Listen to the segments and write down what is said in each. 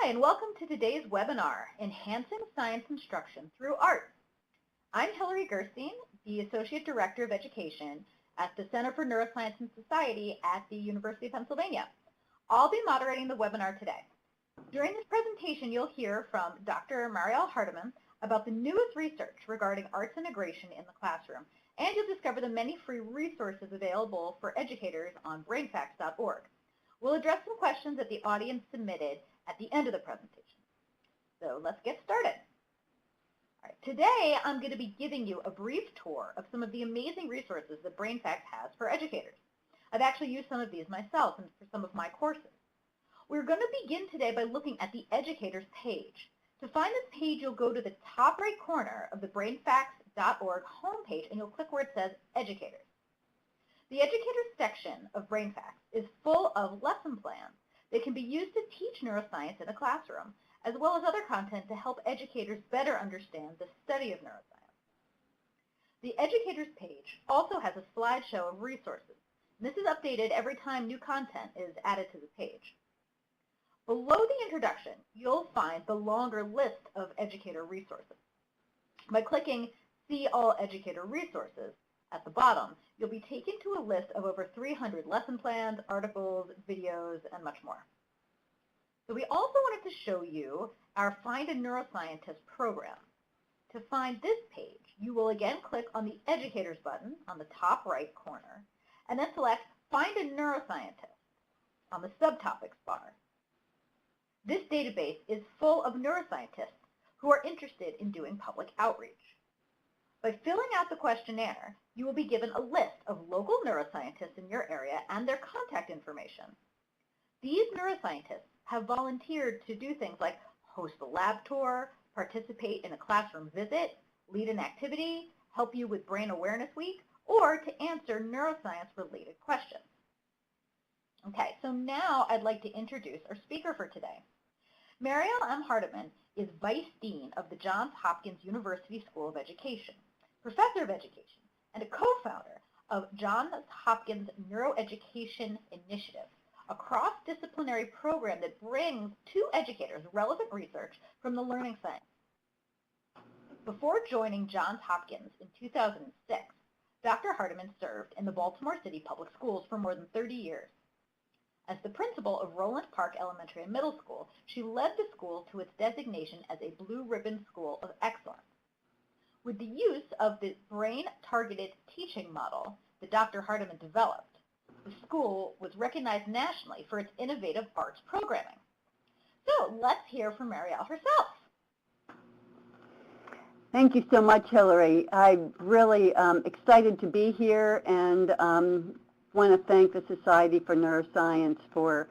Hi, and welcome to today's webinar, Enhancing Science Instruction Through Art. I'm Hillary Gerstein, the Associate Director of Education at the Center for Neuroscience and Society at the University of Pennsylvania. I'll be moderating the webinar today. During this presentation, you'll hear from Dr. Marielle Hardiman about the newest research regarding arts integration in the classroom, and you'll discover the many free resources available for educators on BrainFacts.org. We'll address some questions that the audience submitted at the end of the presentation. So let's get started. All right, today I'm going to be giving you a brief tour of some of the amazing resources that BrainFacts has for educators. I've actually used some of these myself and for some of my courses. We're going to begin today by looking at the educators page. To find this page, you'll go to the top right corner of the BrainFacts.org homepage and you'll click where it says Educators. The Educators section of BrainFacts is full of lesson plans that can be used to teach neuroscience in a classroom, as well as other content to help educators better understand the study of neuroscience. The Educators page also has a slideshow of resources. This is updated every time new content is added to the page. Below the introduction, you'll find the longer list of educator resources. By clicking See All Educator Resources at the bottom, you'll be taken to a list of over 300 lesson plans, articles, videos, and much more. So we also wanted to show you our Find a Neuroscientist program. To find this page, you will again click on the Educators button on the top right corner, and then select Find a Neuroscientist on the Subtopics bar. This database is full of neuroscientists who are interested in doing public outreach. By filling out the questionnaire, you will be given a list of local neuroscientists in your area and their contact information. These neuroscientists have volunteered to do things like host a lab tour, participate in a classroom visit, lead an activity, help you with Brain Awareness Week, or to answer neuroscience-related questions. Okay, so now I'd like to introduce our speaker for today. Marielle M. Hardiman is Vice Dean of the Johns Hopkins University School of Education, Professor of Education, and a co-founder of Johns Hopkins Neuroeducation Initiative, a cross-disciplinary program that brings to educators relevant research from the learning science. Before joining Johns Hopkins in 2006, Dr. Hardiman served in the Baltimore City Public Schools for more than 30 years. As the principal of Roland Park Elementary and Middle School, she led the school to its designation as a Blue Ribbon School of Excellence. With the use of the brain-targeted teaching model that Dr. Hardiman developed, the school was recognized nationally for its innovative arts programming. So let's hear from Marielle herself. Thank you so much, Hillary. I'm really excited to be here and want to thank the Society for Neuroscience for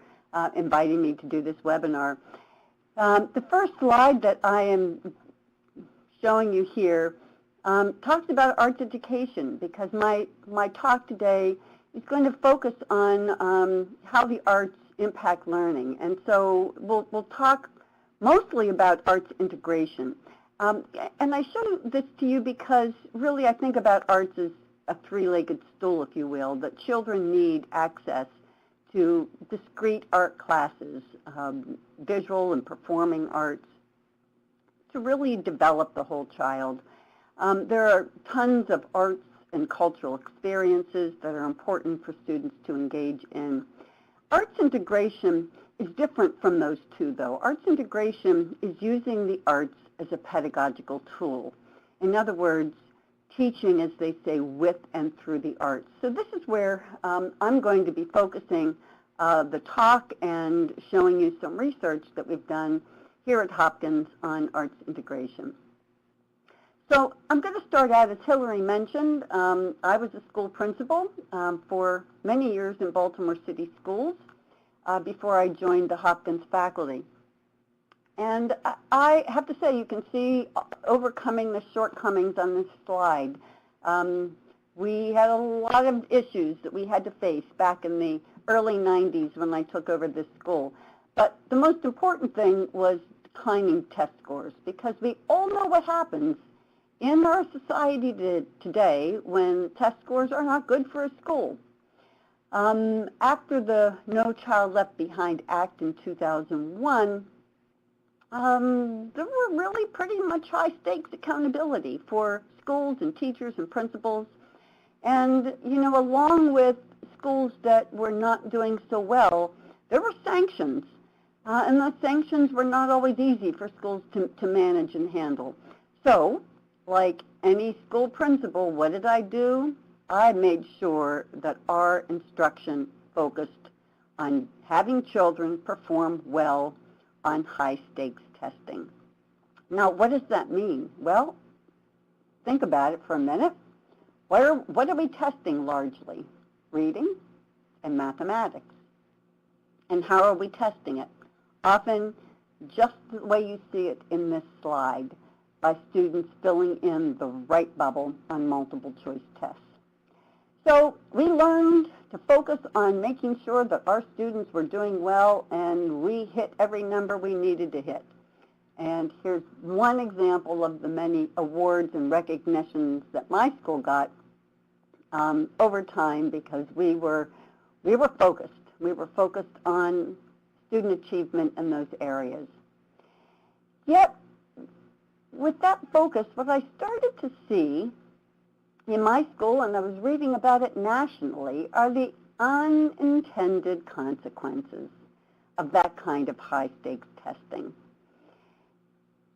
inviting me to do this webinar. The first slide that I am showing you here talks about arts education, because my talk today is going to focus on how the arts impact learning. And so we'll talk mostly about arts integration. And I show this to you because really I think about arts as a three-legged stool, if you will, that children need access to discrete art classes, visual and performing arts, to really develop the whole child. There are tons of arts and cultural experiences that are important for students to engage in. Arts integration is different from those two, though. Arts integration is using the arts as a pedagogical tool. In other words, teaching, as they say, with and through the arts. So this is where I'm going to be focusing the talk and showing you some research that we've done here at Hopkins on arts integration. So I'm going to start out, as Hillary mentioned, I was a school principal for many years in Baltimore City schools before I joined the Hopkins faculty. And I have to say, you can see overcoming the shortcomings on this slide. We had a lot of issues that we had to face back in the early 90s when I took over this school. But the most important thing was declining test scores, because we all know what happens in our society today when test scores are not good for a school. After the No Child Left Behind Act in 2001, there were really pretty much high-stakes accountability for schools and teachers and principals. And, you know, along with schools that were not doing so well, there were sanctions. And those sanctions were not always easy for schools to manage and handle. So, like any school principal, what did I do? I made sure that our instruction focused on having children perform well on high-stakes testing. Now, what does that mean? Well, think about it for a minute. What are we testing largely? Reading and mathematics. And how are we testing it? Often just the way you see it in this slide, by students filling in the right bubble on multiple choice tests. So we learned to focus on making sure that our students were doing well, and we hit every number we needed to hit. And here's one example of the many awards and recognitions that my school got over time, because we were focused. We were focused on student achievement in those areas. Yet, with that focus, what I started to see in my school, and I was reading about it nationally, are the unintended consequences of that kind of high-stakes testing.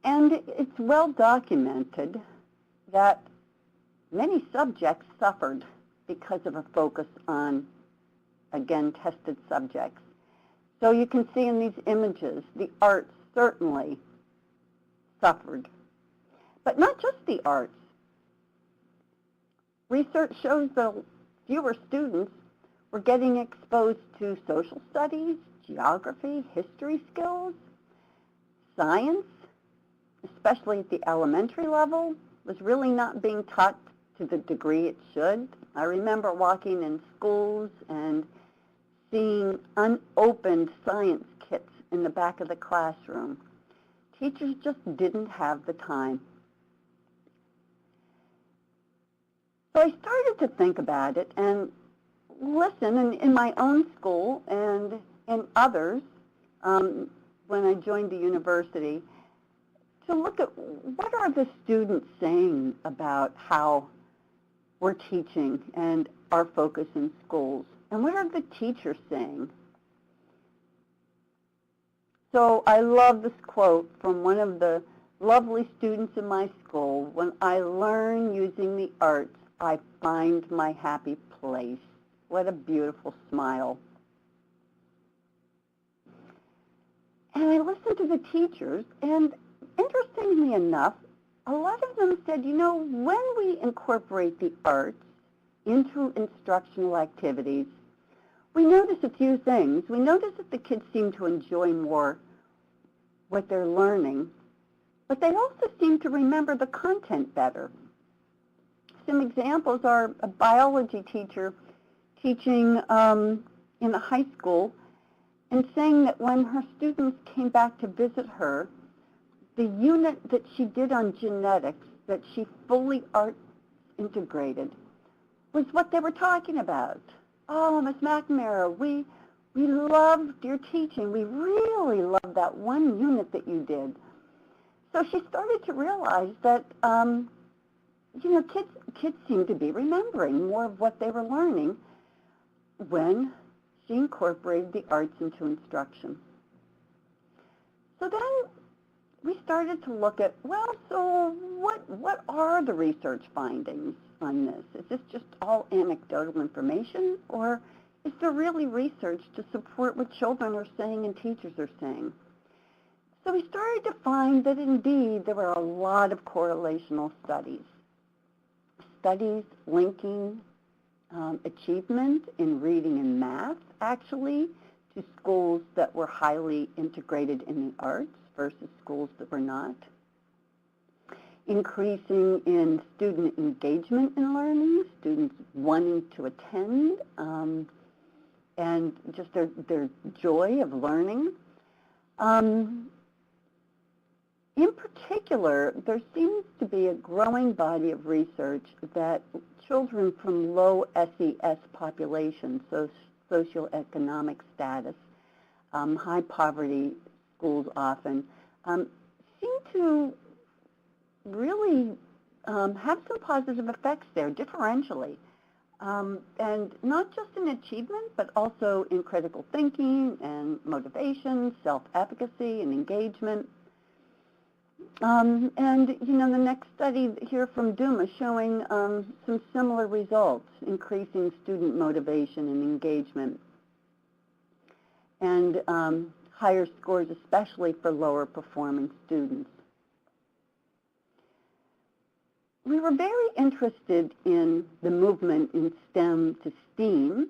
And it's well documented that many subjects suffered because of a focus on, again, tested subjects. So you can see in these images, the arts certainly suffered. But not just the arts. Research shows that fewer students were getting exposed to social studies, geography, history skills, science, especially at the elementary level, was really not being taught to the degree it should. I remember walking in schools and seeing unopened science kits in the back of the classroom. Teachers just didn't have the time. So I started to think about it and listen in my own school and in others when I joined the university, to look at what are the students saying about how we're teaching and our focus in schools, and what are the teachers saying. So I love this quote from one of the lovely students in my school: "When I learn using the arts, I find my happy place." What a beautiful smile. And I listened to the teachers, and interestingly enough, a lot of them said, you know, when we incorporate the arts into instructional activities, we notice a few things. We notice that the kids seem to enjoy more what they're learning, but they also seem to remember the content better. Some examples are a biology teacher teaching in a high school and saying that when her students came back to visit her, the unit that she did on genetics, that she fully art integrated, was what they were talking about. "Oh, Ms. McNamara, we loved your teaching. We really loved that one unit that you did." So she started to realize that, you know, kids seem to be remembering more of what they were learning when she incorporated the arts into instruction. So then we started to look at, well, so what are the research findings on this? Is this just all anecdotal information, or is there really research to support what children are saying and teachers are saying? So we started to find that indeed there were a lot of correlational studies linking achievement in reading and math, actually, to schools that were highly integrated in the arts versus schools that were not. Increasing in student engagement in learning, students wanting to attend, and just their joy of learning. In particular, there seems to be a growing body of research that children from low SES populations, so socioeconomic status, high poverty schools often, seem to really have some positive effects there differentially. And not just in achievement, but also in critical thinking and motivation, self-efficacy and engagement. And, the next study here from Doom is showing some similar results, increasing student motivation and engagement, and higher scores, especially for lower performing students. We were very interested in the movement in STEM to STEAM,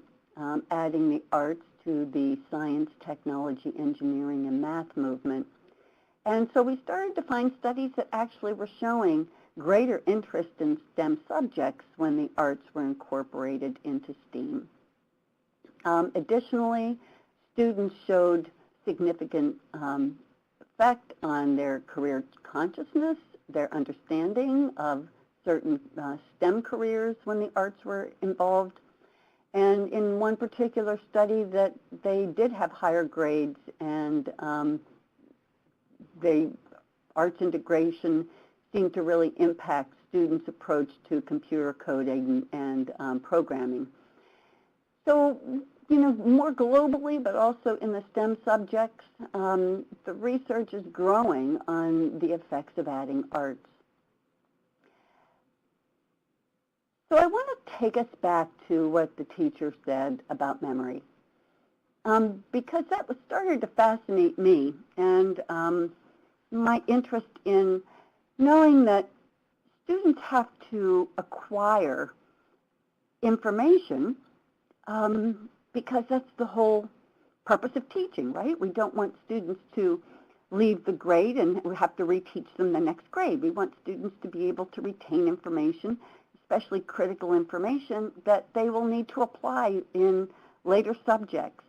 adding the arts to the science, technology, engineering, and math movement. And so we started to find studies that actually were showing greater interest in STEM subjects when the arts were incorporated into STEAM. Additionally, students showed significant effect on their career consciousness, their understanding of certain STEM careers when the arts were involved. And in one particular study that they did have higher grades, and the arts integration seemed to really impact students' approach to computer coding and programming. So, more globally, but also in the STEM subjects, the research is growing on the effects of adding arts. So I want to take us back to what the teacher said about memory, because that started to fascinate me, and my interest in knowing that students have to acquire information because that's the whole purpose of teaching, right? We don't want students to leave the grade and we have to reteach them the next grade. We want students to be able to retain information, especially critical information that they will need to apply in later subjects.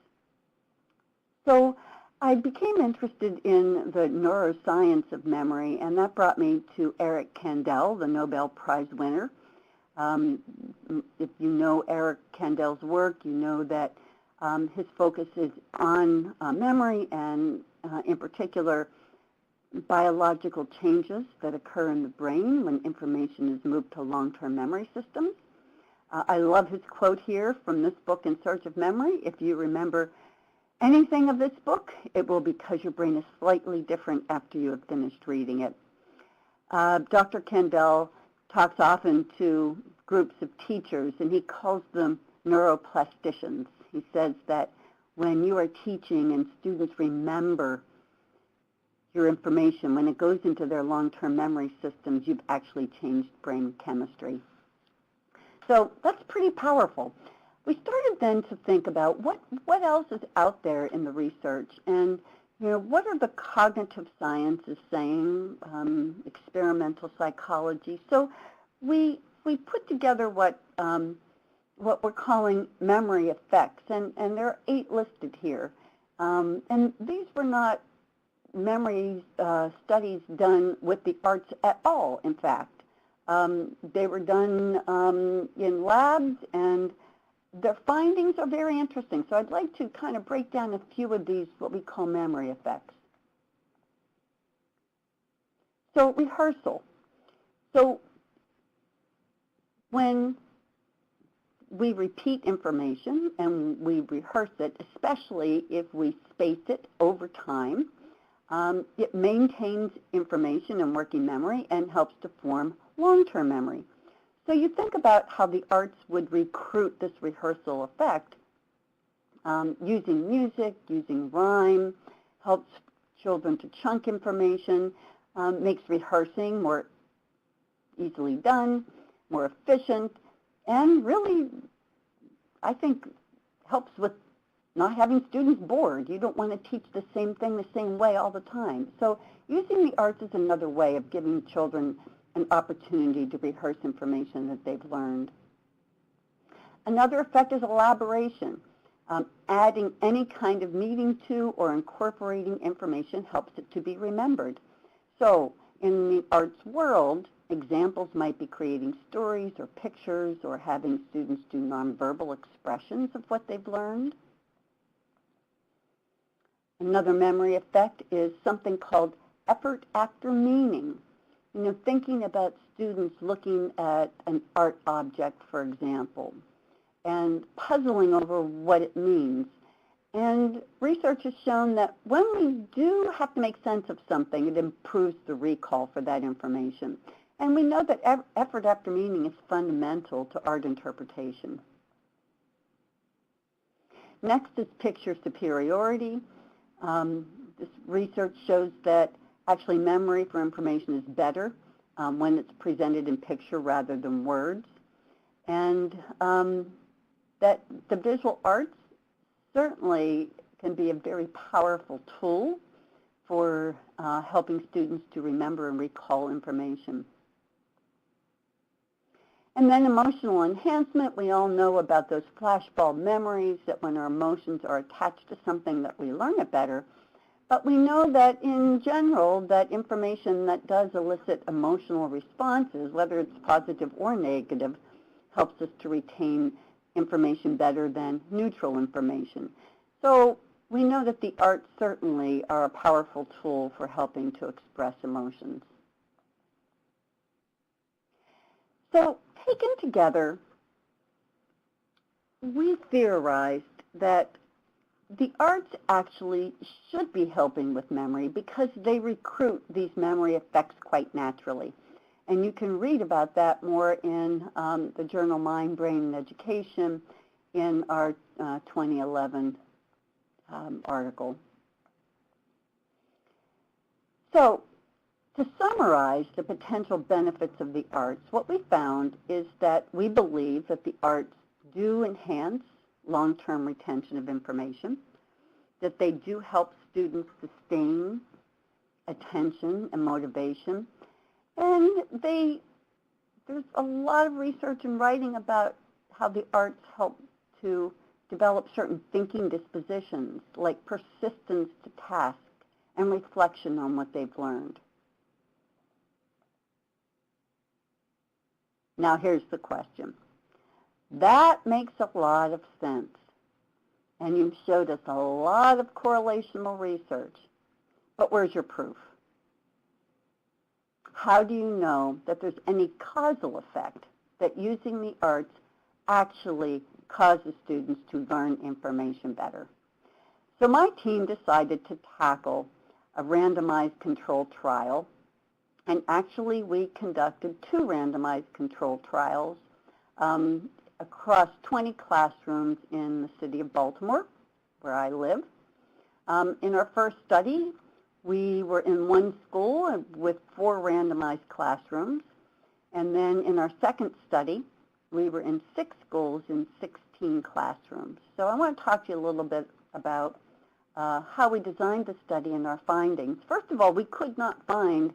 So I became interested in the neuroscience of memory, and that brought me to Eric Kandel, the Nobel Prize winner. If you know Eric Kandel's work, you know that his focus is on memory and, in particular, biological changes that occur in the brain when information is moved to long-term memory systems. I love his quote here from this book, In Search of Memory. If you remember anything of this book, it will be because your brain is slightly different after you have finished reading it. Dr. Kandel talks often to groups of teachers, and he calls them neuroplasticians. He says that when you are teaching and students remember your information, when it goes into their long-term memory systems, you've actually changed brain chemistry. So that's pretty powerful. We started then to think about what else is out there in the research, and what are the cognitive sciences saying, experimental psychology. So we put together what we're calling memory effects, and there are 8 listed here. And these were not memory studies done with the arts at all, in fact. They were done in labs, and their findings are very interesting. So I'd like to kind of break down a few of these, what we call memory effects. So rehearsal. So when we repeat information and we rehearse it, especially if we space it over time, it maintains information in working memory and helps to form long-term memory. So you think about how the arts would recruit this rehearsal effect, using music, using rhyme, helps children to chunk information, makes rehearsing more easily done, more efficient, and really, I think, helps with not having students bored. You don't want to teach the same thing the same way all the time. So using the arts is another way of giving children an opportunity to rehearse information that they've learned. Another effect is elaboration. Adding any kind of meaning to or incorporating information helps it to be remembered. So in the arts world, examples might be creating stories or pictures or having students do nonverbal expressions of what they've learned. Another memory effect is something called effort after meaning. Thinking about students looking at an art object, for example, and puzzling over what it means. And research has shown that when we do have to make sense of something, it improves the recall for that information. And we know that effort after meaning is fundamental to art interpretation. Next is picture superiority. This research shows that actually memory for information is better when it's presented in picture rather than words. And that the visual arts certainly can be a very powerful tool for helping students to remember and recall information. And then emotional enhancement, we all know about those flashbulb memories, that when our emotions are attached to something that we learn it better. But we know that in general, that information that does elicit emotional responses, whether it's positive or negative, helps us to retain information better than neutral information. So we know that the arts certainly are a powerful tool for helping to express emotions. So taken together, we theorized that the arts actually should be helping with memory because they recruit these memory effects quite naturally. And you can read about that more in the journal Mind, Brain, and Education in our 2011 article. So to summarize the potential benefits of the arts, what we found is that we believe that the arts do enhance long-term retention of information, that they do help students sustain attention and motivation, and there's a lot of research and writing about how the arts help to develop certain thinking dispositions, like persistence to task and reflection on what they've learned. Now here's the question. That makes a lot of sense, and you've showed us a lot of correlational research, but where's your proof? How do you know that there's any causal effect that using the arts actually causes students to learn information better? So my team decided to tackle a randomized controlled trial, and actually we conducted 2 randomized controlled trials across 20 classrooms in the city of Baltimore, where I live. In our first study, we were in one school with 4 randomized classrooms. And then in our second study, we were in 6 schools in 16 classrooms. So I want to talk to you a little bit about how we designed the study and our findings. First of all, we could not find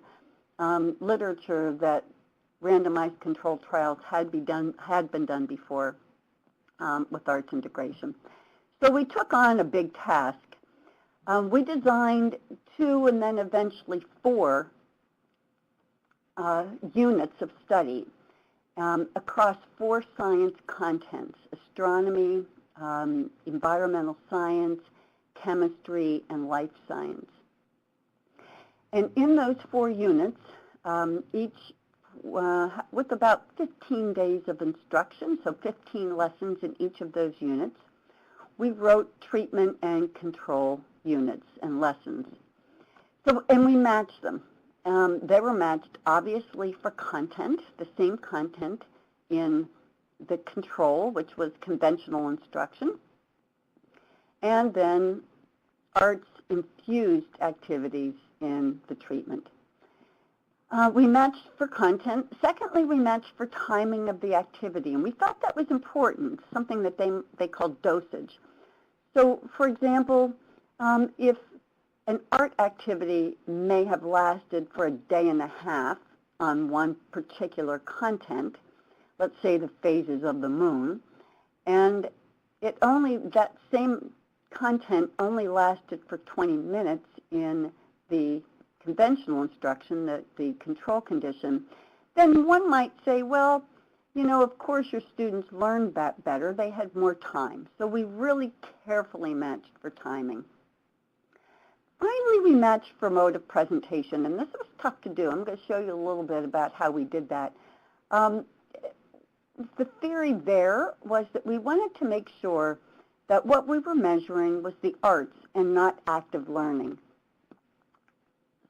literature that randomized controlled trials had been done before with arts integration. So we took on a big task. We designed 2 and then eventually 4 units of study across 4 science contents: astronomy, environmental science, chemistry, and life science. And in those 4 units, each with about 15 days of instruction, so 15 lessons in each of those units, we wrote treatment and control units and lessons. So, and we matched them. They were matched obviously for content, the same content in the control, which was conventional instruction, and then arts-infused activities in the treatment. We matched for content. Secondly, we matched for timing of the activity, and we thought that was important, something that they called dosage. So, for example, if an art activity may have lasted for a day and a half on one particular content, let's say the phases of the moon, and that same content only lasted for 20 minutes in the conventional instruction, the control condition, then one might say, well, you know, of course your students learned that better. They had more time. So we really carefully matched for timing. Finally, we matched for mode of presentation, and this was tough to do. I'm going to show you a little bit about how we did that. The theory there was that we wanted to make sure that what we were measuring was the arts and not active learning.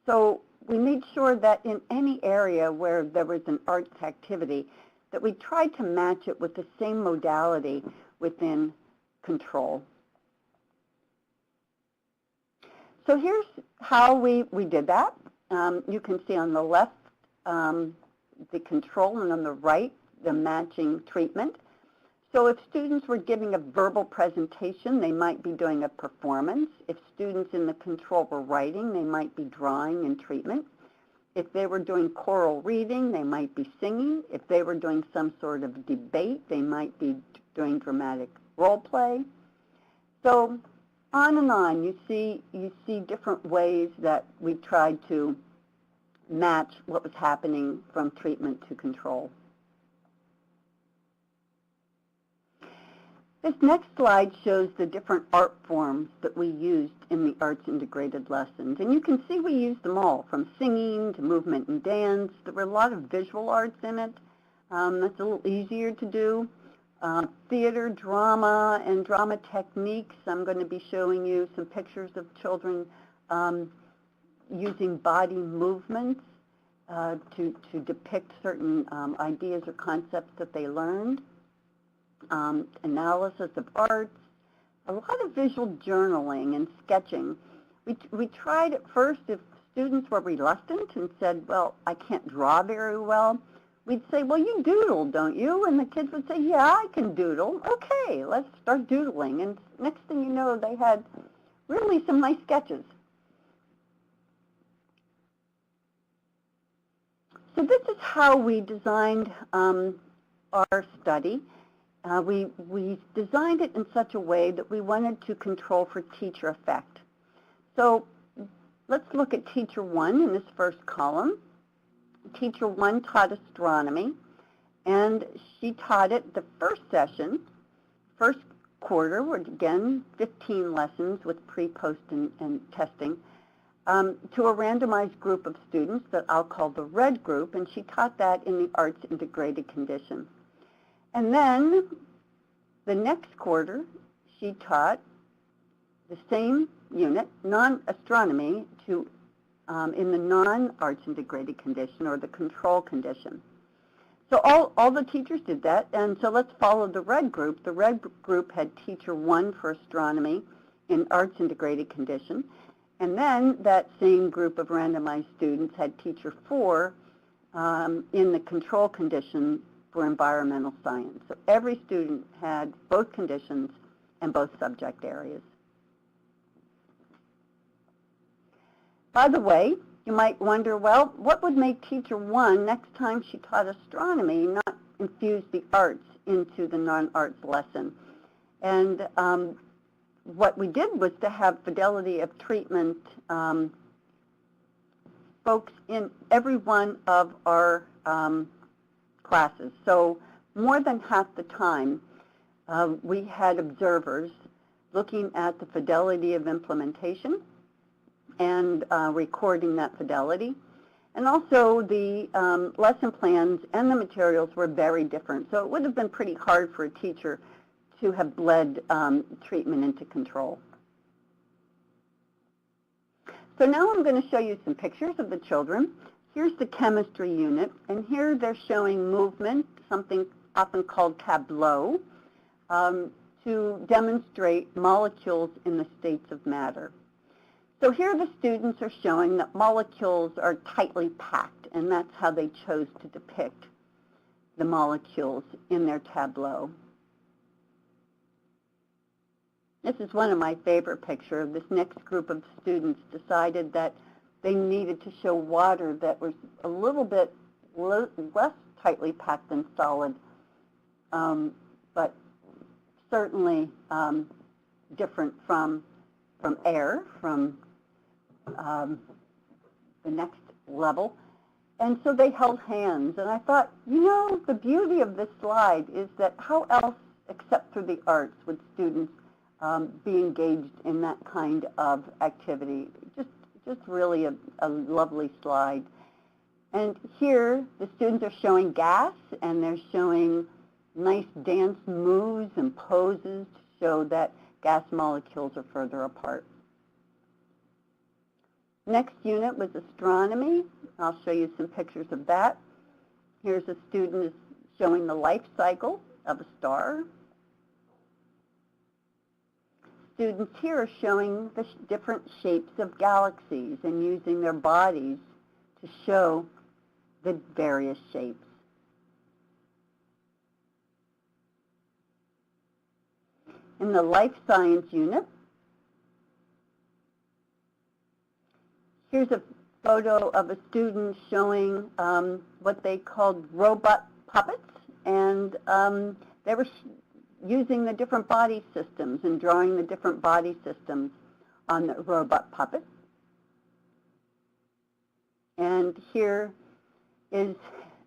So we made sure that in any area where there was an arts activity, that we tried to match it with the same modality within control. So here's how we did that. You can see on the left the control, and on the right the matching treatment. So if students were giving a verbal presentation, they might be doing a performance. If students in the control were writing, they might be drawing in treatment. If they were doing choral reading, they might be singing. If they were doing some sort of debate, they might be doing dramatic role play. So on and on, you see different ways that we tried to match what was happening from treatment to control. This next slide shows the different art forms that we used in the arts integrated lessons. And you can see we used them all, from singing to movement and dance. There were a lot of visual arts in it. That's a little easier to do. Theater, drama, and drama techniques. I'm going to be showing you some pictures of children using body movements to depict certain ideas or concepts that they learned. Analysis of arts, a lot of visual journaling and sketching. We tried at first, if students were reluctant and said, well, I can't draw very well, we'd say, well, you doodle, don't you? And the kids would say, yeah, I can doodle. Okay, let's start doodling. And next thing you know, they had really some nice sketches. So this is how we designed our study. We designed it in such a way that we wanted to control for teacher effect. So let's look at teacher 1 in this first column. Teacher 1 taught astronomy, and she taught it the first session, first quarter, were again 15 lessons with pre, post, and testing, to a randomized group of students that I'll call the red group, and she taught that in the arts integrated condition. And then the next quarter, she taught the same unit, non-astronomy, to in the non-arts integrated condition, or the control condition. So all the teachers did that, and so let's follow the red group. The red group had teacher 1 for astronomy in arts integrated condition, and then that same group of randomized students had teacher 4 in the control condition for environmental science. So every student had both conditions and both subject areas. By the way, you might wonder, well, what would make teacher 1 next time she taught astronomy not infuse the arts into the non-arts lesson? And what we did was to have fidelity of treatment folks in every one of our classes. So more than half the time, we had observers looking at the fidelity of implementation and recording that fidelity. And also the lesson plans and the materials were very different. So it would have been pretty hard for a teacher to have bled treatment into control. So now I'm going to show you some pictures of the children. Here's the chemistry unit, and here they're showing movement, something often called tableau, to demonstrate molecules in the states of matter. So here the students are showing that molecules are tightly packed, and that's how they chose to depict the molecules in their tableau. This is one of my favorite pictures. This next group of students decided that they needed to show water that was a little bit less tightly packed than solid, but certainly different from air, from the next level. And so they held hands. And I thought, you know, the beauty of this slide is that how else, except through the arts, would students be engaged in that kind of activity? Just Just really a lovely slide. And here, the students are showing gas, and they're showing nice dance moves and poses to show that gas molecules are further apart. Next unit was astronomy. I'll show you some pictures of that. Here's a student showing the life cycle of a star. Students here are showing the different shapes of galaxies and using their bodies to show the various shapes. In the life science unit, here's a photo of a student showing what they called robot puppets, and they were using the different body systems and drawing the different body systems on the robot puppet. And here is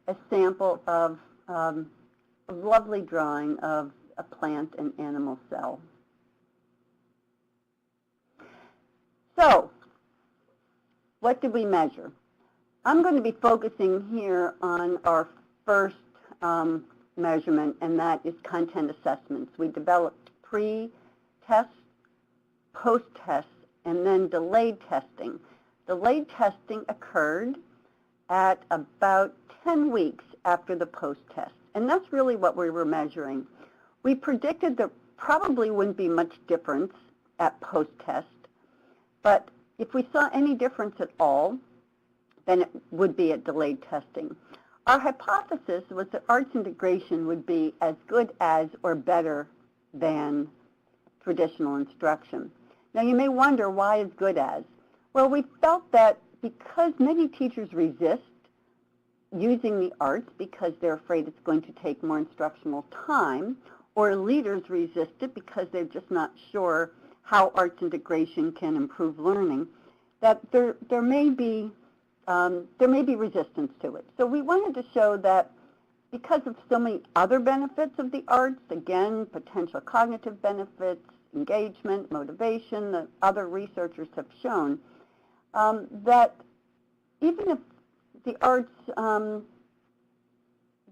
a sample of a lovely drawing of a plant and animal cell. So, what did we measure? I'm going to be focusing here on our first measurement, and that is content assessments. We developed pre-tests, post-tests, and then delayed testing. Delayed testing occurred at about 10 weeks after the post-test, and that's really what we were measuring. We predicted there probably wouldn't be much difference at post-test, but if we saw any difference at all, then it would be at delayed testing. Our hypothesis was that arts integration would be as good as or better than traditional instruction. Now you may wonder, why as good as? Well, we felt that because many teachers resist using the arts because they're afraid it's going to take more instructional time, or leaders resist it because they're just not sure how arts integration can improve learning, that there may be resistance to it. So we wanted to show that because of so many other benefits of the arts, again, potential cognitive benefits, engagement, motivation, that other researchers have shown, that even if the arts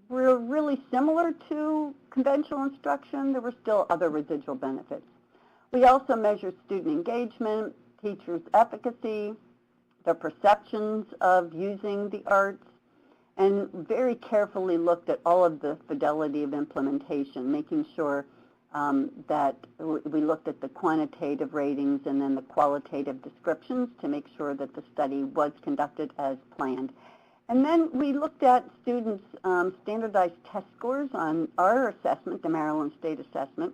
were really similar to conventional instruction, there were still other residual benefits. We also measured student engagement, teachers' efficacy, their perceptions of using the arts, and very carefully looked at all of the fidelity of implementation, making sure that we looked at the quantitative ratings and then the qualitative descriptions to make sure that the study was conducted as planned. And then we looked at students' standardized test scores on our assessment, the Maryland State Assessment,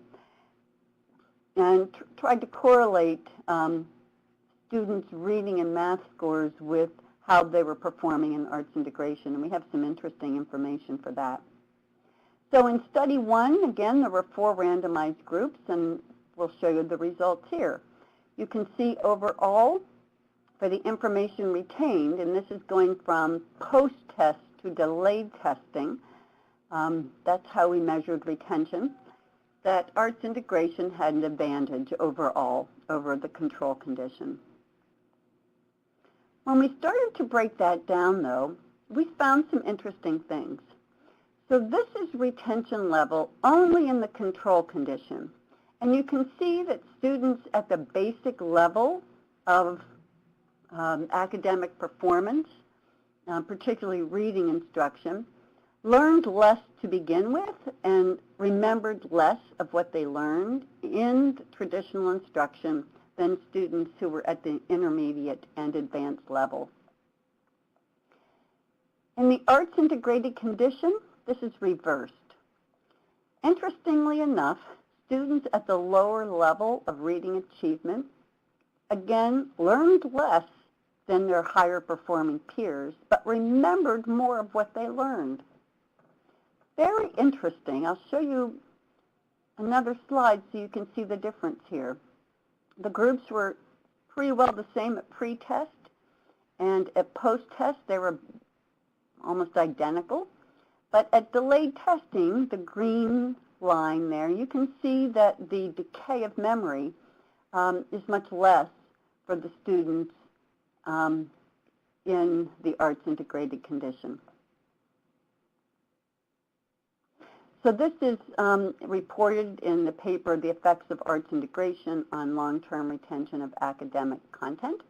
and tried to correlate students' reading and math scores with how they were performing in arts integration, and we have some interesting information for that. So in study 1, again, there were 4 randomized groups, and we'll show you the results here. You can see overall, for the information retained, and this is going from post-test to delayed testing, that's how we measured retention, that arts integration had an advantage overall over the control condition. When we started to break that down, though, we found some interesting things. So this is retention level only in the control condition. And you can see that students at the basic level of academic performance, particularly reading instruction, learned less to begin with and remembered less of what they learned in traditional instruction than students who were at the intermediate and advanced level. In the arts integrated condition, this is reversed. Interestingly enough, students at the lower level of reading achievement, again, learned less than their higher performing peers, but remembered more of what they learned. Very interesting. I'll show you another slide so you can see the difference here. The groups were pretty well the same at pre-test, and at post-test they were almost identical. But at delayed testing, the green line there, you can see that the decay of memory is much less for the students in the arts integrated condition. So this is reported in the paper, The Effects of Arts Integration on Long-Term Retention of Academic Content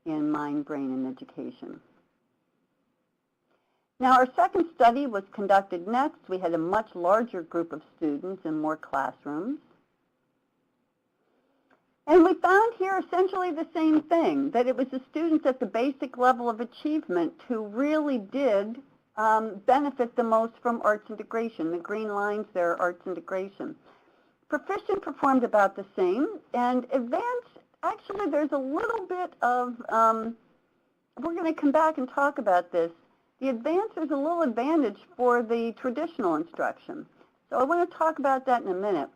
in Mind, Brain, and Education. Now, our second study was conducted next. We had a much larger group of students in more classrooms. And we found here essentially the same thing, that it was the students at the basic level of achievement who really did benefit the most from arts integration. The green lines there are arts integration. Proficient performed about the same, and advanced, actually there's a little bit of, we're going to come back and talk about this. The advanced is a little advantage for the traditional instruction. So I want to talk about that in a minute.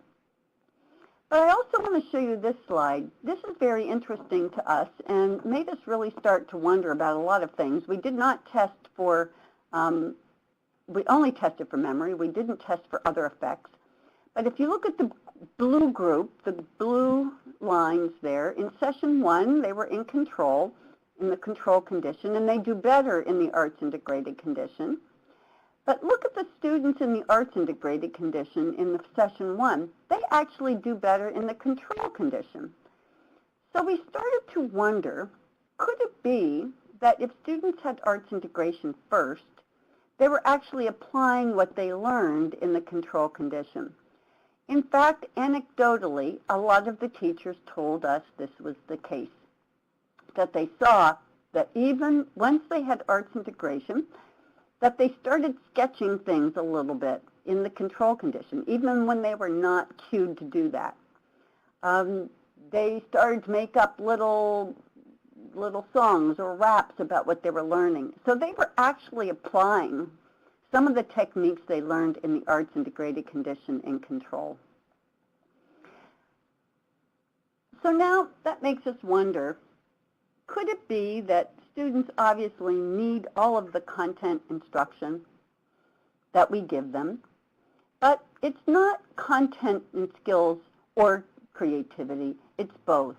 But I also want to show you this slide. This is very interesting to us and made us really start to wonder about a lot of things. We did not test for, we only tested for memory. We didn't test for other effects. But if you look at the blue group, the blue lines there, in session 1, they were in control, in the control condition, and they do better in the arts integrated condition. But look at the students in the arts integrated condition in the session 1. They actually do better in the control condition. So we started to wonder, could it be that if students had arts integration first, they were actually applying what they learned in the control condition? In fact, anecdotally, a lot of the teachers told us this was the case, that they saw that even once they had arts integration, that they started sketching things a little bit in the control condition, even when they were not cued to do that. They started to make up little songs or raps about what they were learning. So they were actually applying some of the techniques they learned in the arts integrated condition in control. So now that makes us wonder, could it be that students obviously need all of the content instruction that we give them, but it's not content and skills or creativity, it's both.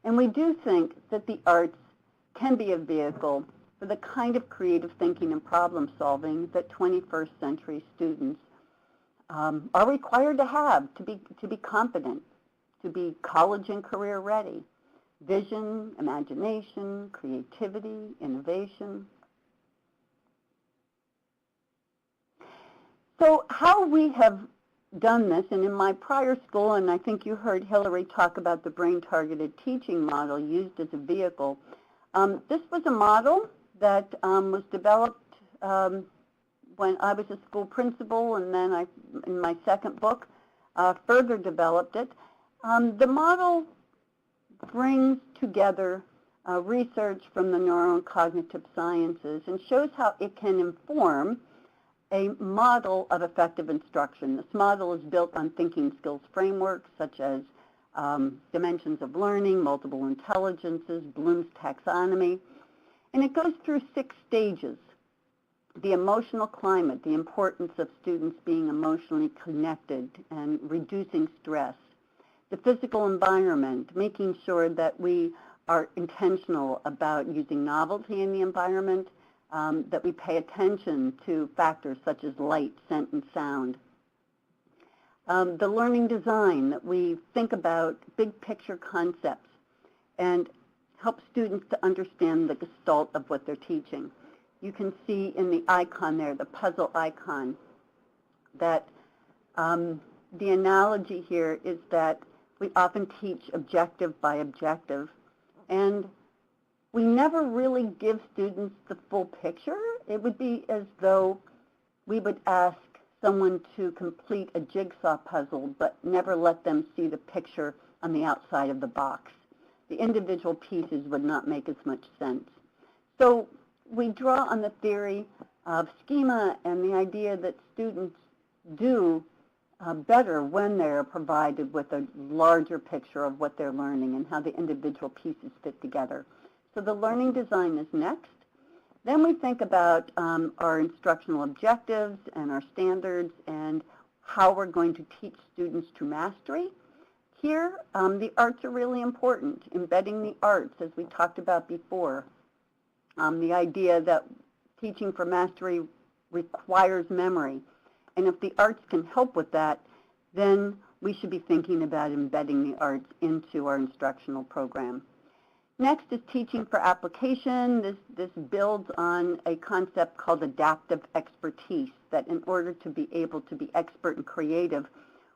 And we do think that the arts can be a vehicle for the kind of creative thinking and problem solving that 21st century students are required to have to be competent, to be college and career ready. Vision, imagination, creativity, innovation. So how we have done this, and in my prior school, and I think you heard Hillary talk about the brain-targeted teaching model used as a vehicle. This was a model that was developed when I was a school principal, and then in my second book, further developed it. The model brings together research from the neuro and cognitive sciences and shows how it can inform a model of effective instruction. This model is built on thinking skills frameworks such as dimensions of learning, multiple intelligences, Bloom's taxonomy, and it goes through 6 stages. The emotional climate, the importance of students being emotionally connected and reducing stress. The physical environment, making sure that we are intentional about using novelty in the environment, that we pay attention to factors such as light, scent, and sound. The learning design, that we think about big picture concepts and help students to understand the gestalt of what they're teaching. You can see in the icon there, the puzzle icon, that the analogy here is that we often teach objective by objective, and we never really give students the full picture. It would be as though we would ask someone to complete a jigsaw puzzle, but never let them see the picture on the outside of the box. The individual pieces would not make as much sense. So we draw on the theory of schema and the idea that students do better when they're provided with a larger picture of what they're learning and how the individual pieces fit together. So the learning design is next. Then we think about our instructional objectives and our standards and how we're going to teach students to mastery. Here, the arts are really important, embedding the arts, as we talked about before, The idea that teaching for mastery requires memory. And if the arts can help with that, then we should be thinking about embedding the arts into our instructional program. Next is teaching for application. This builds on a concept called adaptive expertise, that in order to be able to be expert and creative,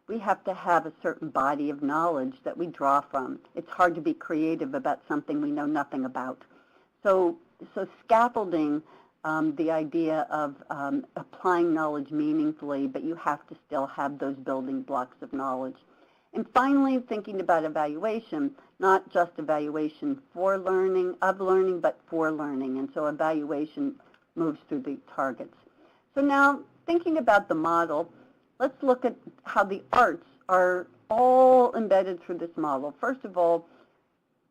we have to have a certain body of knowledge that we draw from. It's hard to be creative about something we know nothing about. So scaffolding the idea of applying knowledge meaningfully, but you have to still have those building blocks of knowledge. And finally, thinking about evaluation, not just evaluation for learning, but for learning. And so evaluation moves through the targets. So now, thinking about the model, let's look at how the arts are all embedded through this model. First of all,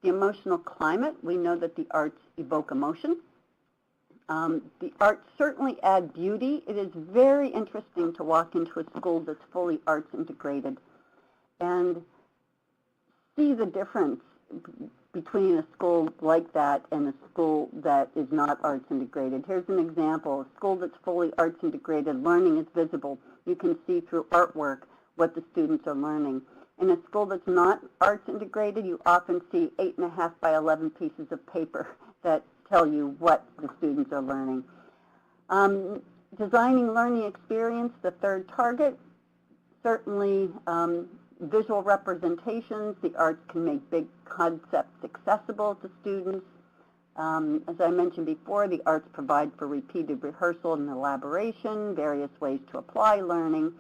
the emotional climate. We know that the arts evoke emotion. The arts certainly add beauty. It is very interesting to walk into a school that's fully arts integrated and see the difference between a school like that and a school that is not arts integrated. Here's an example. A school that's fully arts integrated, learning is visible. You can see through artwork what the students are learning. In a school that's not arts integrated, you often see 8.5 by 11 pieces of paper that tell you what the students are learning. Designing learning experience, the third target, certainly visual representations. The arts can make big concepts accessible to students. As I mentioned before, the arts provide for repeated rehearsal and elaboration, various ways to apply learning.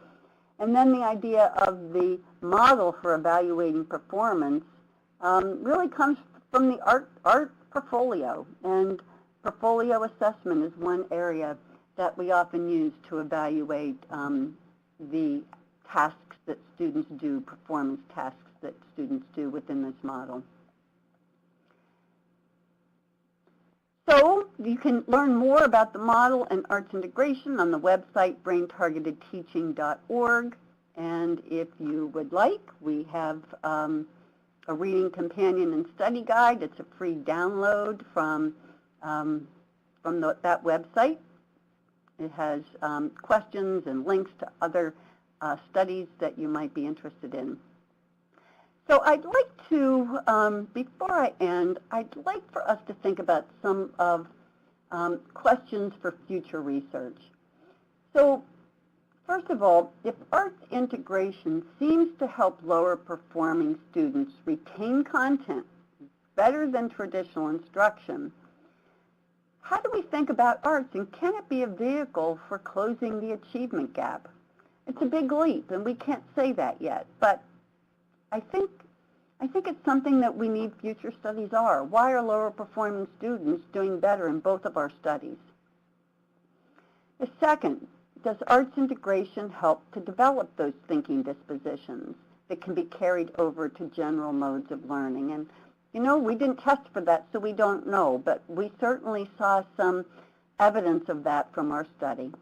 And then the idea of the model for evaluating performance really comes from the art portfolio. And portfolio assessment is one area that we often use to evaluate the tasks that students do, performance tasks that students do within this model. So you can learn more about the model and arts integration on the website braintargetedteaching.org. And if you would like, we have a reading companion and study guide. It's a free download from that website. It has questions and links to other studies that you might be interested in. So I'd like to, before I end, I'd like for us to think about some of questions for future research. So first of all, if arts integration seems to help lower performing students retain content better than traditional instruction, how do we think about arts, and can it be a vehicle for closing the achievement gap? It's a big leap, and we can't say that yet, but I think it's something that we need future studies are. Why are lower performing students doing better in both of our studies? The second, does arts integration help to develop those thinking dispositions that can be carried over to general modes of learning? And you know, we didn't test for that, so we don't know, but we certainly saw some evidence of that from our study.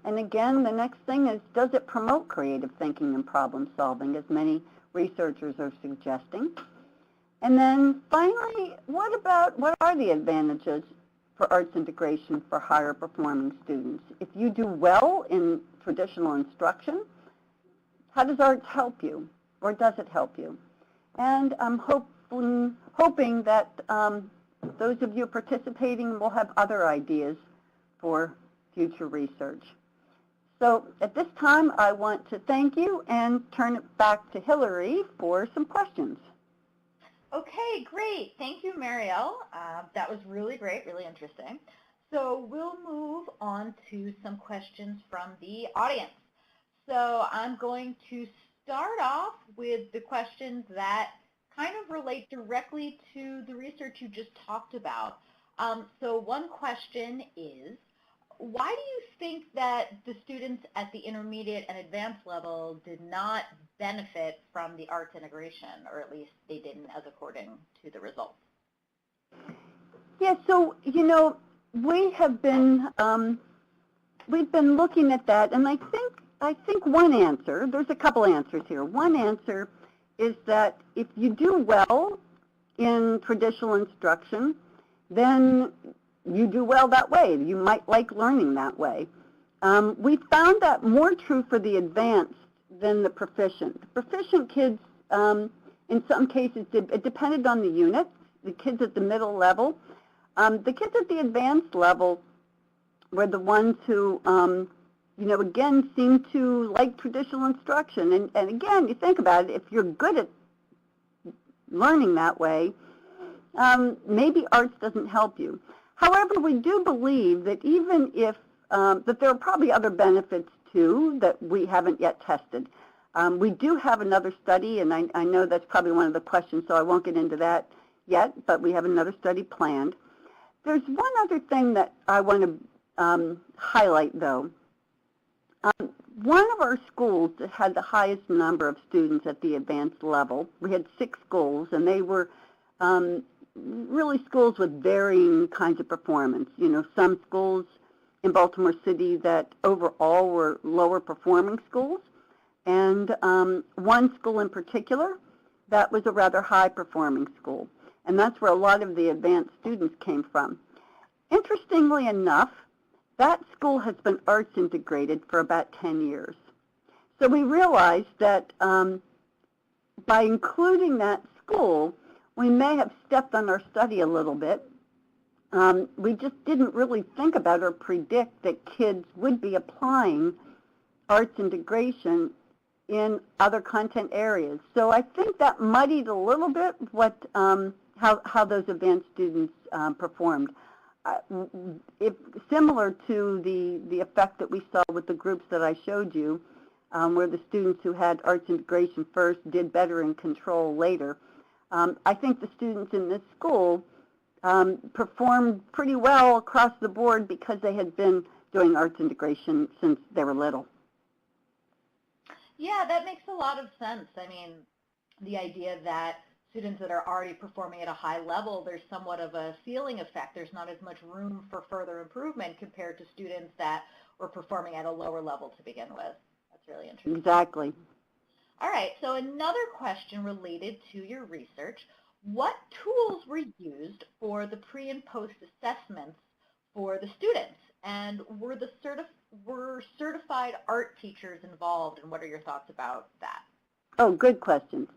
And again, the next thing is, does it promote creative thinking and problem solving, as many researchers are suggesting? And then finally, what are the advantages for arts integration for higher performing students? If you do well in traditional instruction, how does arts help you, or does it help you? And I'm hoping that those of you participating will have other ideas for future research. So at this time, I want to thank you and turn it back to Hillary for some questions. Okay, great. Thank you, Marielle. That was really great, really interesting. So we'll move on to some questions from the audience. So I'm going to start off with the questions that kind of relate directly to the research you just talked about. So one question is, why do you think that the students at the intermediate and advanced level did not benefit from the arts integration, or at least they didn't as according to the results? Yeah, so, you know, we have been, we've been looking at that, and I think one answer, there's a couple answers here. One answer is that if you do well in traditional instruction, then you do well that way. You might like learning that way. We found that more true for the advanced than the proficient. The proficient kids, in some cases, it depended on the unit. The kids at the middle level. The kids at the advanced level were the ones who, again, seemed to like traditional instruction. And again, you think about it, if you're good at learning that way, maybe arts doesn't help you. However, we do believe that even if, that there are probably other benefits too that we haven't yet tested. We do have another study, and I know that's probably one of the questions, so I won't get into that yet, but we have another study planned. There's one other thing that I want to highlight, though. One of our schools that had the highest number of students at the advanced level, we had 6 schools, and they were really schools with varying kinds of performance. Some schools in Baltimore City that overall were lower performing schools, and one school in particular that was a rather high performing school, and that's where a lot of the advanced students came from. Interestingly enough, that school has been arts integrated for about 10 years. So we realized that by including that school, we may have stepped on our study a little bit. We just didn't really think about or predict that kids would be applying arts integration in other content areas. So I think that muddied a little bit what how those advanced students performed. Similar to the effect that we saw with the groups that I showed you, where the students who had arts integration first did better in control later. I think the students in this school performed pretty well across the board because they had been doing arts integration since they were little. Yeah, that makes a lot of sense. I mean, the idea that students that are already performing at a high level, there's somewhat of a ceiling effect. There's not as much room for further improvement compared to students that were performing at a lower level to begin with. That's really interesting. Exactly. All right, so another question related to your research. What tools were used for the pre and post assessments for the students? And were certified art teachers involved, and what are your thoughts about that? Oh, good questions.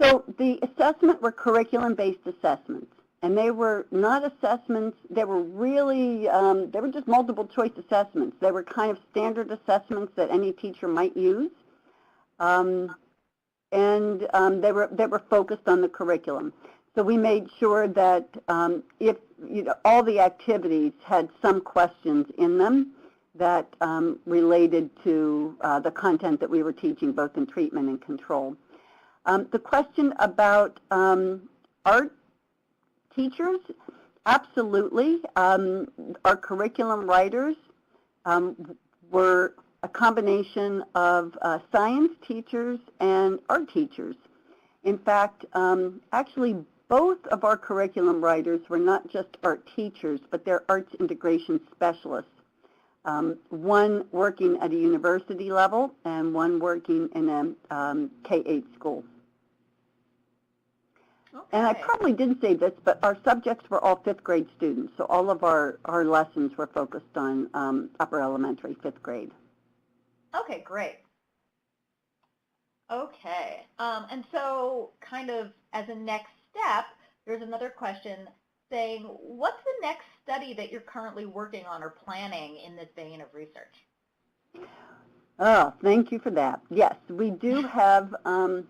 So the assessment were curriculum-based assessments, and they were not assessments. They were really, they were just multiple choice assessments. They were kind of standard assessments that any teacher might use, and they were focused on the curriculum. So we made sure that if all the activities had some questions in them that related to the content that we were teaching, both in treatment and control. The question about art teachers, absolutely. Our curriculum writers were a combination of science teachers and art teachers. In fact, actually both of our curriculum writers were not just art teachers, but they're arts integration specialists. One working at a university level and one working in a K-8 school. Okay. And I probably didn't say this, but our subjects were all 5th grade students, so all of our lessons were focused on upper elementary, 5th grade. Okay, great. Okay, and so kind of as a next step, there's another question saying, what's the next study that you're currently working on or planning in this vein of research? Oh, thank you for that. Yes, we do have a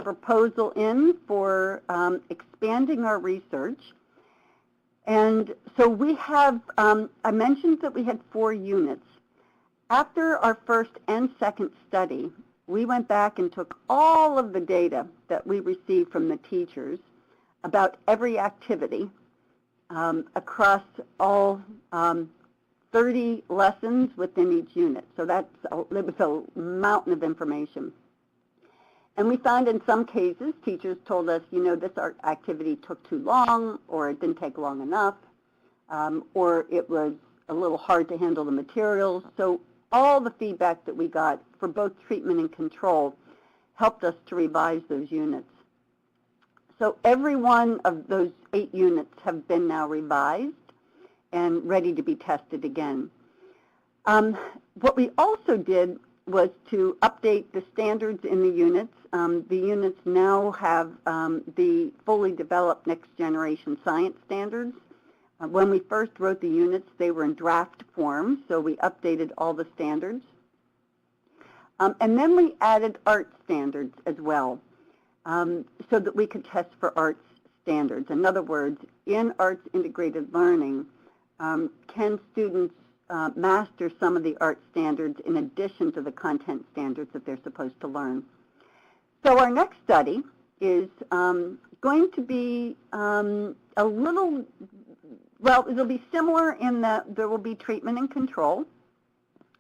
proposal in for expanding our research. And so we have, I mentioned that we had 4 units. After our first and second study, we went back and took all of the data that we received from the teachers about every activity across all 30 lessons within each unit. So it was a mountain of information. And we found in some cases, teachers told us, this art activity took too long, or it didn't take long enough, or it was a little hard to handle the materials. So all the feedback that we got for both treatment and control helped us to revise those units. So every one of those 8 units have been now revised and ready to be tested again. What we also did was to update the standards in the units. The units now have the fully developed next generation science standards. When we first wrote the units, they were in draft form, so we updated all the standards. And then we added art standards as well, so that we could test for arts standards. In other words, in arts integrated learning, can students master some of the art standards in addition to the content standards that they're supposed to learn? So our next study is going to be a little, well, it'll be similar in that there will be treatment and control.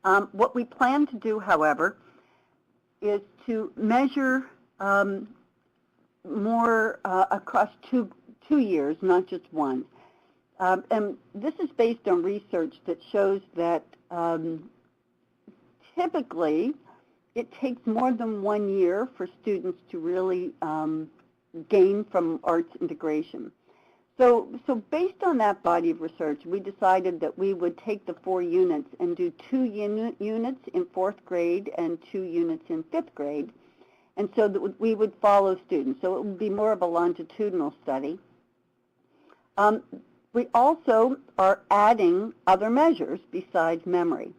What we plan to do, however, is to measure more across two years, not just one. And this is based on research that shows that typically it takes more than 1 year for students to really gain from arts integration. So based on that body of research, we decided that we would take the 4 units and do 2 units in 4th grade and 2 units in 5th grade, and so that we would follow students. So it would be more of a longitudinal study. We also are adding other measures besides memory.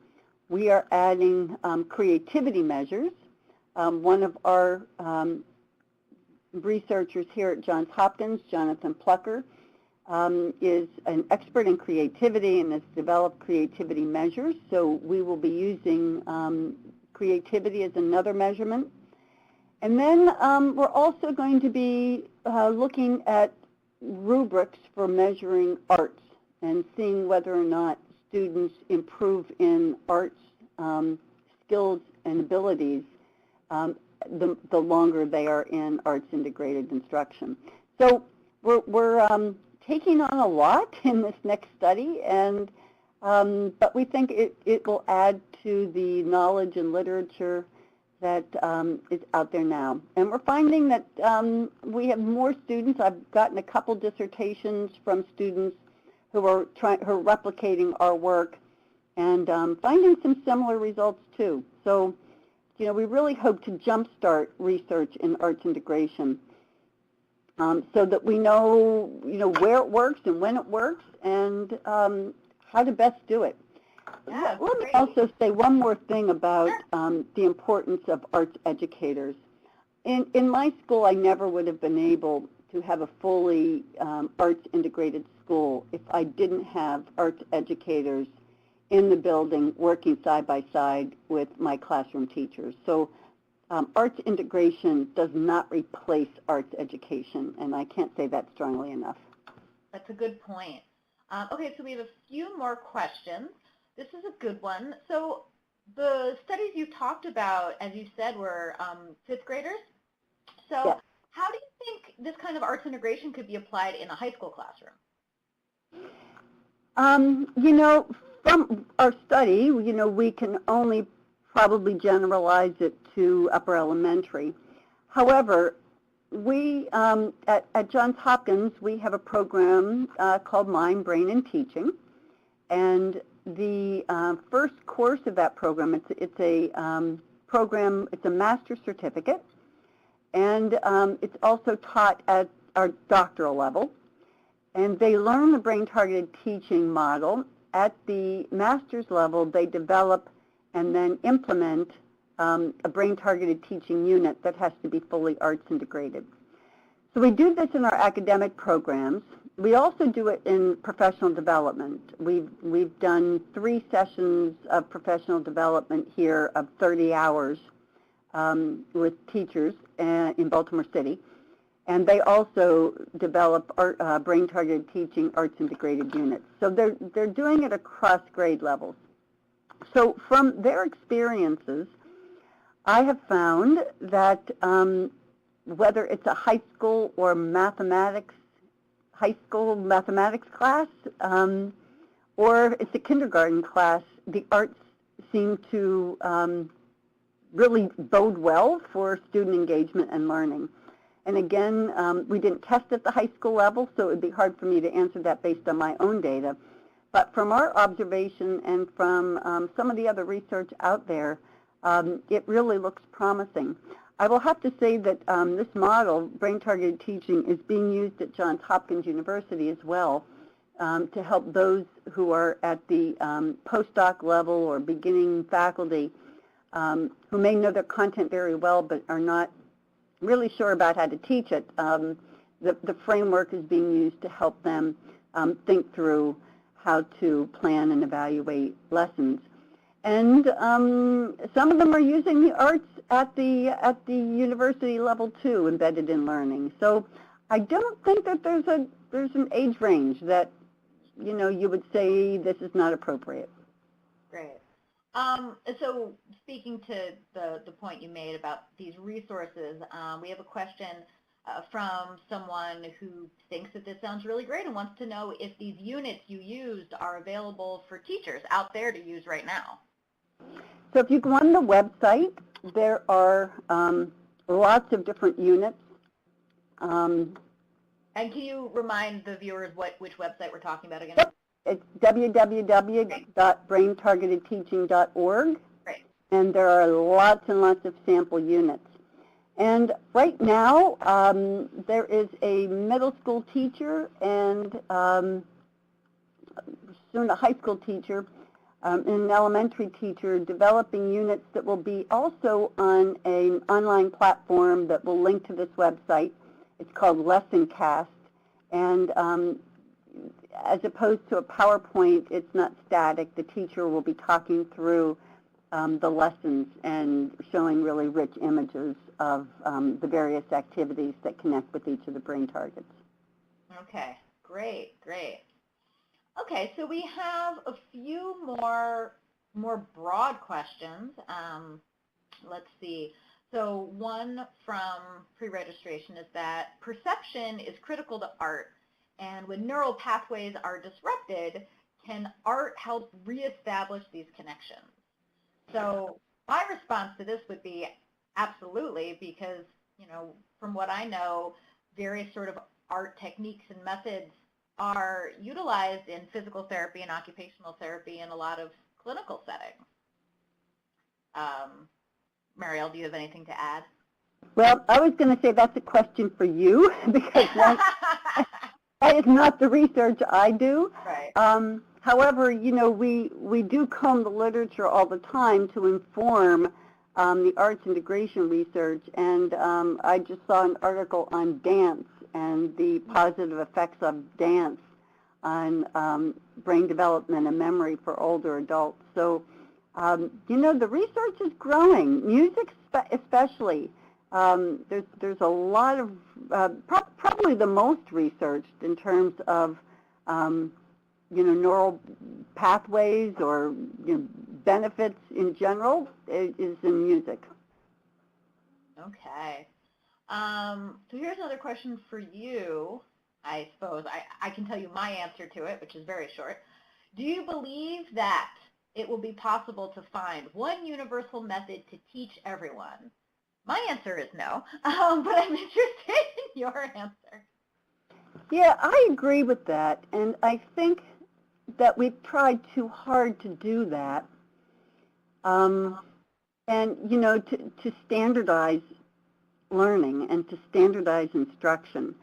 We are adding creativity measures. One of our researchers here at Johns Hopkins, Jonathan Plucker, is an expert in creativity and has developed creativity measures. So we will be using creativity as another measurement. And then we're also going to be looking at rubrics for measuring arts and seeing whether or not students improve in arts skills and abilities the longer they are in arts integrated instruction. So we're taking on a lot in this next study, and but we think it will add to the knowledge and literature that is out there now. And we're finding that we have more students. I've gotten a couple dissertations from students who are replicating our work and finding some similar results too. So, you know, we really hope to jumpstart research in arts integration so that we know, where it works and when it works and how to best do it. Yeah, Let me also say one more thing about the importance of arts educators. In my school, I never would have been able to have a fully arts integrated school if I didn't have arts educators in the building working side by side with my classroom teachers. So arts integration does not replace arts education, and I can't say that strongly enough. That's a good point. Okay, so we have a few more questions. This is a good one. So the studies you talked about, as you said, were 5th graders. So Yes. How do you think this kind of arts integration could be applied in a high school classroom? From our study, we can only probably generalize it to upper elementary. However, we at Johns Hopkins, we have a program called Mind, Brain, and Teaching. And the first course of that program, it's a program, it's a master's certificate, and it's also taught at our doctoral level. And they learn the brain-targeted teaching model. At the master's level, they develop and then implement a brain-targeted teaching unit that has to be fully arts integrated. So we do this in our academic programs. We also do it in professional development. We've done 3 sessions of professional development here of 30 hours with teachers in Baltimore City. And they also develop brain-targeted teaching arts integrated units. So they're doing it across grade levels. So from their experiences, I have found that whether it's a high school or high school mathematics class, or it's a kindergarten class, the arts seem to really bode well for student engagement and learning. And again, we didn't test at the high school level, so it would be hard for me to answer that based on my own data. But from our observation and from some of the other research out there, it really looks promising. I will have to say that this model, brain-targeted teaching, is being used at Johns Hopkins University as well to help those who are at the postdoc level or beginning faculty who may know their content very well but are not really sure about how to teach it. The framework is being used to help them think through how to plan and evaluate lessons. And some of them are using the arts at the university level too, embedded in learning. So I don't think that there's an age range that you would say this is not appropriate. Great. So speaking to the point you made about these resources, we have a question from someone who thinks that this sounds really great and wants to know if these units you used are available for teachers out there to use right now. So if you go on the website, there are lots of different units. And can you remind the viewers which website we're talking about again? It's www.braintargetedteaching.org. Right. And there are lots and lots of sample units. And right now, there is a middle school teacher and soon a high school teacher and an elementary teacher developing units that will be also on an online platform that will link to this website. It's called LessonCast. And as opposed to a PowerPoint, it's not static. The teacher will be talking through the lessons and showing really rich images of the various activities that connect with each of the brain targets. Okay, great, great. Okay, so we have a few more broad questions. Let's see. So one from pre-registration is that perception is critical to art, and when neural pathways are disrupted, can art help reestablish these connections? So my response to this would be absolutely, because, from what I know, various sort of art techniques and methods are utilized in physical therapy and occupational therapy in a lot of clinical settings. Marielle, do you have anything to add? Well, I was going to say that's a question for you because that is not the research I do. Right. However, we do comb the literature all the time to inform the arts integration research, and I just saw an article on dance and the positive effects of dance on brain development and memory for older adults. So, the research is growing. Music especially. There's a lot of, probably the most researched in terms of, neural pathways or benefits in general is in music. Okay. So here's another question for you, I suppose. I can tell you my answer to it, which is very short. Do you believe that it will be possible to find one universal method to teach everyone? My answer is no, but I'm interested in your answer. Yeah, I agree with that, and I think that we've tried too hard to do that, and, to standardize learning and to standardize instruction.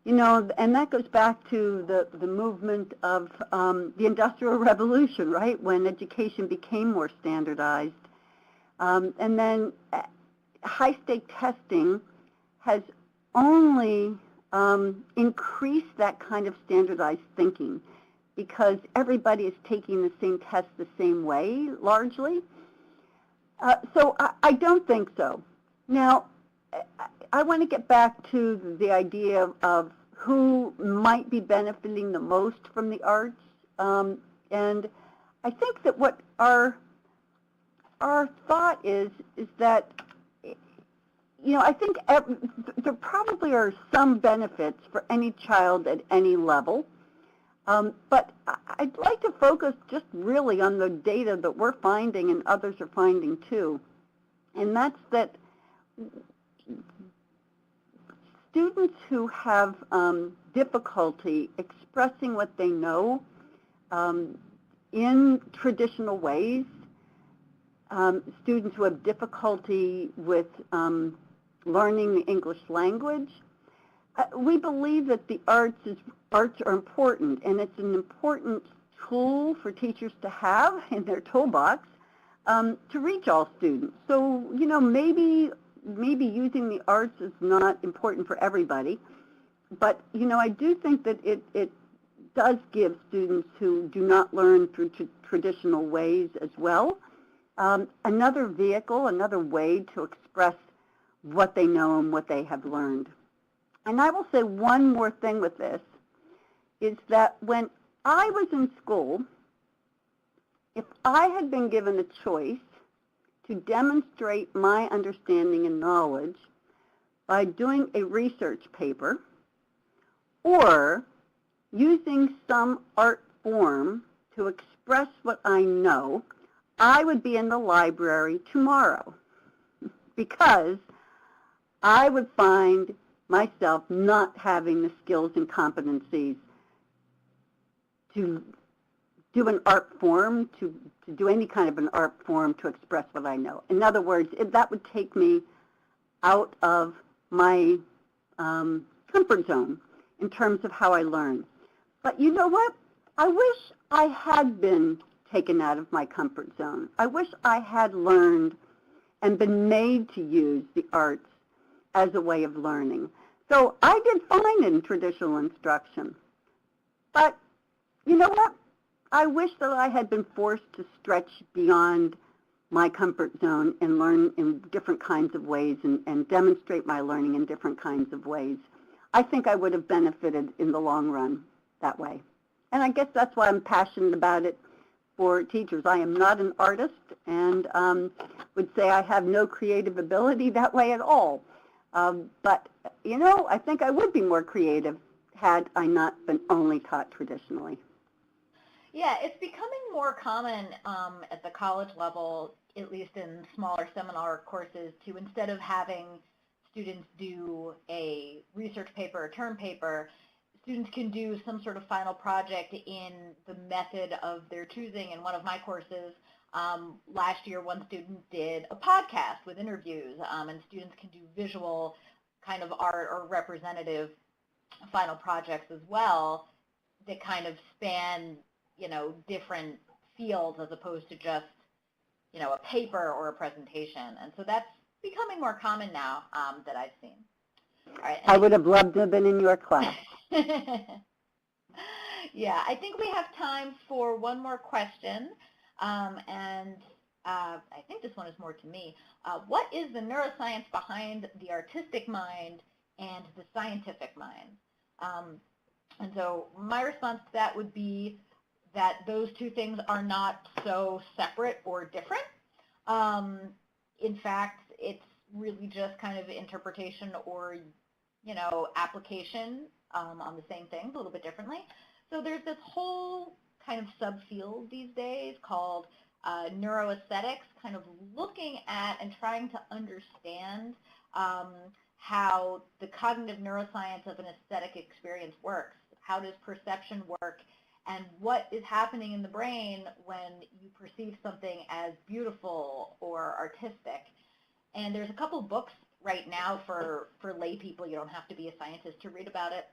And that goes back to the movement of the Industrial Revolution, right, when education became more standardized. And then high-stake testing has only increased that kind of standardized thinking because everybody is taking the same test the same way, largely. So I don't think so. Now, I want to get back to the idea of who might be benefiting the most from the arts. And I think that what our thought is that, I think there probably are some benefits for any child at any level. But I'd like to focus just really on the data that we're finding and others are finding too. And that's that students who have difficulty expressing what they know in traditional ways, students who have difficulty with learning the English language, we believe that the arts are important, and it's an important tool for teachers to have in their toolbox to reach all students. So, maybe using the arts is not important for everybody, but, I do think that it does give students who do not learn through traditional ways as well another vehicle, another way to express what they know and what they have learned. And I will say one more thing with this, is that when I was in school, if I had been given a choice to demonstrate my understanding and knowledge by doing a research paper or using some art form to express what I know, I would be in the library tomorrow because I would find myself not having the skills and competencies to do an art form, to do any kind of an art form to express what I know. In other words, that would take me out of my comfort zone in terms of how I learn. But you know what? I wish I had been taken out of my comfort zone. I wish I had learned and been made to use the arts as a way of learning. So I did fine in traditional instruction. But you know what? I wish that I had been forced to stretch beyond my comfort zone and learn in different kinds of ways and demonstrate my learning in different kinds of ways. I think I would have benefited in the long run that way. And I guess that's why I'm passionate about it for teachers. I am not an artist and would say I have no creative ability that way at all. But, I think I would be more creative had I not been only taught traditionally. Yeah, it's becoming more common at the college level, at least in smaller seminar courses, to instead of having students do a research paper or term paper, students can do some sort of final project in the method of their choosing. In one of my courses, last year, one student did a podcast with interviews, and students can do visual kind of art or representative final projects as well that kind of span, different fields as opposed to just, a paper or a presentation. And so that's becoming more common now that I've seen. All right, I would have loved to have been in your class. Yeah, I think we have time for one more question, and I think this one is more to me. What is the neuroscience behind the artistic mind and the scientific mind? And so my response to that would be that those two things are not so separate or different. In fact, it's really just kind of interpretation or, application on the same things a little bit differently. So there's this whole kind of subfield these days called neuroaesthetics, kind of looking at and trying to understand how the cognitive neuroscience of an aesthetic experience works. How does perception work? And what is happening in the brain when you perceive something as beautiful or artistic? And there's a couple books right now for lay people, you don't have to be a scientist to read about it,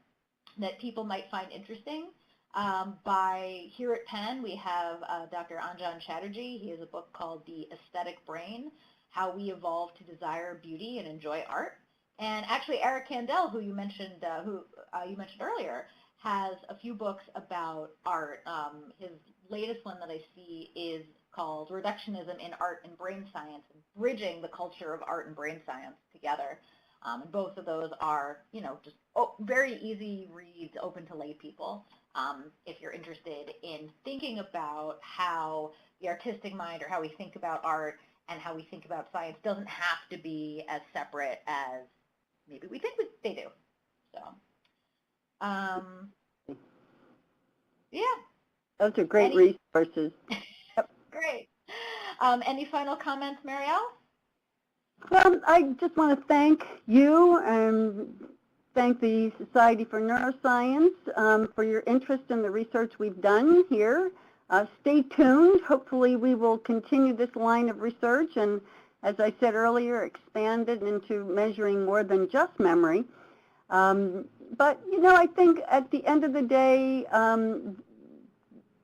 that people might find interesting. Here at Penn, we have Dr. Anjan Chatterjee. He has a book called The Aesthetic Brain, How We Evolved to Desire Beauty and Enjoy Art. And actually, Eric Kandel, who you mentioned earlier, has a few books about art. His latest one that I see is called Reductionism in Art and Brain Science, Bridging the Culture of Art and Brain Science Together. And both of those are, just very easy reads, open to lay people. If you're interested in thinking about how the artistic mind or how we think about art and how we think about science doesn't have to be as separate as maybe we think they do. So. Yeah. Those are great resources. Yep. Great. Any final comments, Marielle? Well, I just want to thank you and thank the Society for Neuroscience for your interest in the research we've done here. Stay tuned. Hopefully we will continue this line of research and, as I said earlier, expand it into measuring more than just memory. But, you know, I think at the end of the day,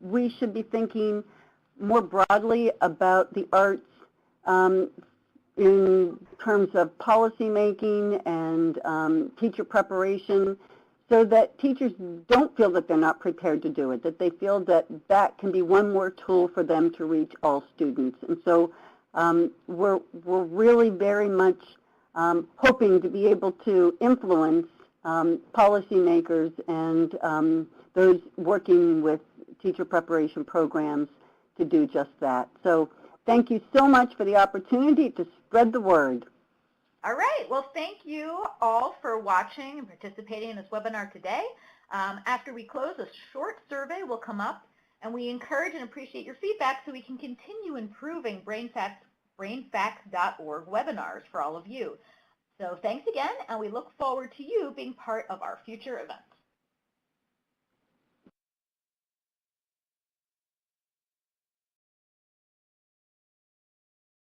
we should be thinking more broadly about the arts in terms of policy making and teacher preparation, so that teachers don't feel that they're not prepared to do it, that they feel that that can be one more tool for them to reach all students. And so we're really very much hoping to be able to influence policymakers and those working with teacher preparation programs to do just that. So thank you so much for the opportunity to spread the word. All right. Well, thank you all for watching and participating in this webinar today. After we close, a short survey will come up, and we encourage and appreciate your feedback so we can continue improving BrainFacts.org webinars for all of you. So thanks again, and we look forward to you being part of our future events.